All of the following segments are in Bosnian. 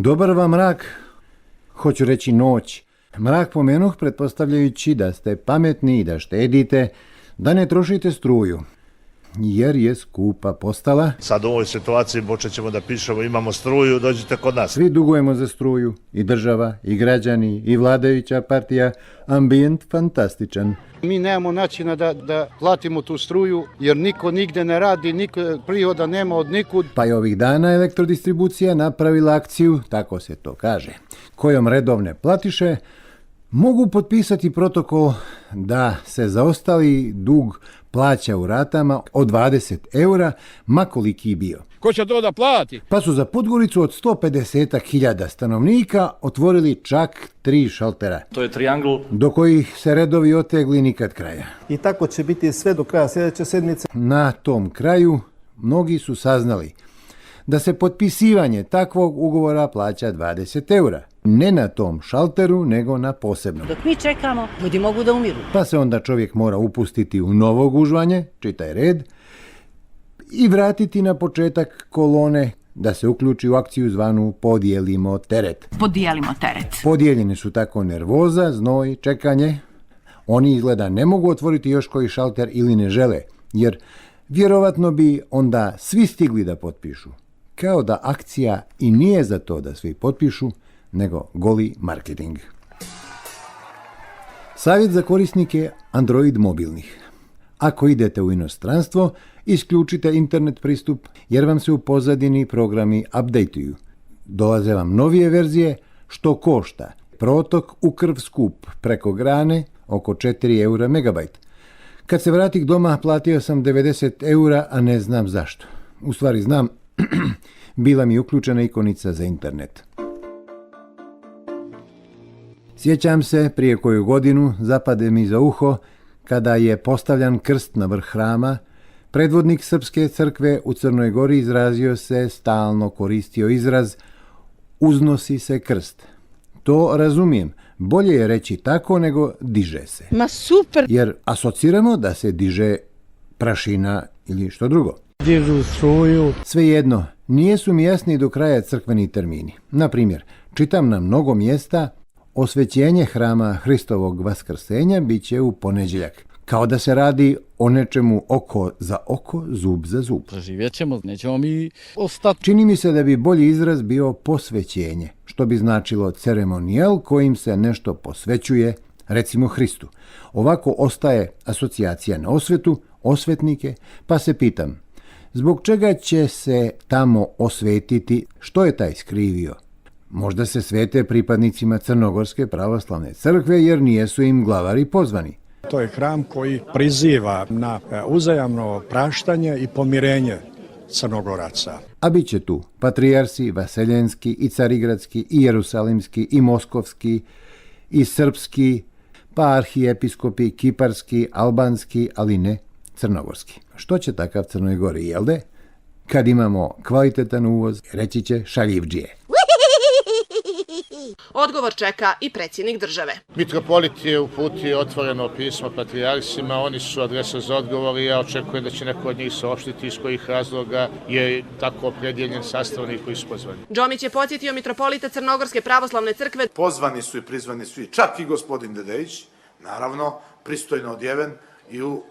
Dobar vam mrak, hoću reći noć. Mrak pomenuh pretpostavljajući da ste pametni i da štedite, da ne trošite struju, jer je skupa postala. Sad u ovoj situaciji počet ćemo da pišemo, imamo struju, dođite kod nas. Svi dugujemo za struju, i država, i građani, i vladajuća partija. Ambijent fantastičan. Mi nemamo načina da platimo tu struju, jer niko nigde ne radi, niko prihoda nema od nikud. Pa je ovih dana elektrodistribucija napravila akciju, tako se to kaže, kojom redovne platiše mogu potpisati protokol da se zaostali dug plaća u ratama od 20 eura, ma koliki bio. Ko će to da plati? Pa su za Podgoricu od 150.000 stanovnika otvorili čak 3 šaltera. To je triangl Do kojih se redovi otegli nikad kraja. I tako će biti sve do kraja sljedeće sedmice. Na tom kraju mnogi su saznali da se potpisivanje takvog ugovora plaća 20 eura. Ne na tom šalteru, nego na posebnom. Dok mi čekamo, ljudi mogu da umiru. Pa se onda čovjek mora upustiti u novo gužvanje, čitaj red, i vratiti na početak kolone da se uključi u akciju zvanu Podijelimo teret. Podijelimo teret. Podijeljeni su tako nervoza, znoj, čekanje. Oni izgleda ne mogu otvoriti još koji šalter ili ne žele, jer vjerovatno bi onda svi stigli da potpišu. Kao da akcija i nije za to da svi potpišu, nego goli marketing. Savjet za korisnike Android mobilnih. Ako idete u inostranstvo, isključite internet pristup jer vam se u pozadini programi updateuju. Dolaze vam novije verzije što košta. Protok u krv skup preko grane oko 4 eura megabajt. Kad se vratih doma platio sam 90 eura, a ne znam zašto. U stvari znam, bila mi uključena ikonica za internet. Sjećam se, prije koju godinu zapade mi za uho kada je postavljan krst na vrh hrama. Predvodnik Srpske crkve u Crnoj Gori izrazio se, stalno koristio izraz uznosi se krst. To razumijem, bolje je reći tako nego diže se. Ma super! Jer asociramo da se diže prašina ili što drugo. Dižu struju. Svejedno, nijesu mi jasni do kraja crkveni termini. Na primjer, čitam na mnogo mjesta osvećenje hrama Hristovog vaskrsenja bit će u ponedjeljak. Kao da se radi o nečemu oko za oko, zub za zub. Živjet ćemo, nećemo mi ostati. Čini mi se da bi bolji izraz bio posvećenje, što bi značilo ceremonijal kojim se nešto posvećuje, recimo Hristu. Ovako ostaje asocijacija na osvetu, osvetnike, pa se pitam, zbog čega će se tamo osvetiti, što je taj skrivio? Možda se svete pripadnicima Crnogorske pravoslavne crkve jer nijesu im glavari pozvani. To je hram koji priziva na uzajamno praštanje i pomirenje Crnogoraca. A bit će tu patrijarsi, vaseljenski i carigradski i jerusalimski i moskovski i srpski, pa arhijepiskopi kiparski, albanski, ali ne crnogorski. Što će takav Crnoj Gori, jel de? Kad imamo kvalitetan uvoz, reći će šaljivdžije. Odgovor čeka i predsjednik države. Mitropolit je uputio otvoreno pismo patrijarsima, oni su adresa za odgovor i ja očekujem da će neko od njih saopštiti iz kojih razloga je tako opredjeljen sastavnik koji su pozvani. Džomić je podsjetio mitropolita Crnogorske pravoslavne crkve. Pozvani su i prizvani svi, čak i gospodin Dedejić, naravno pristojno odjeven i u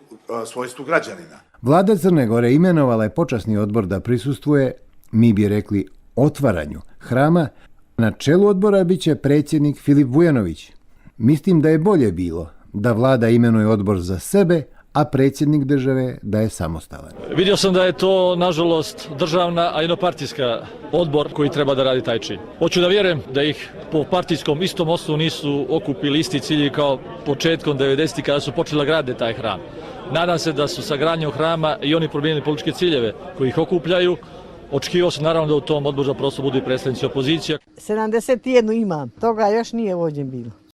svojstvu građanina. Vlada Crne Gore imenovala je počasni odbor da prisustvuje, mi bi rekli, otvaranju hrama. Na čelu odbora bit će predsjednik Filip Vujanović. Mislim da je bolje bilo da vlada imenuje odbor za sebe, a predsjednik države da je samostalan. Vidio sam da je to, nažalost, državna, a jednopartijska odbor koji treba da radi taj čin. Hoću da vjerujem da ih po partijskom istom osnovu nisu okupili isti cilji kao početkom 90-ih kada su počeli da grade taj hram. Nadam se da su sa gradnjom hrama i oni promijenili političke ciljeve koji ih okupljaju. Očekivao sam naravno da u tom odboru za prostor budu i predstavnici opozicija. 71 imam, toga još nije vođen bilo.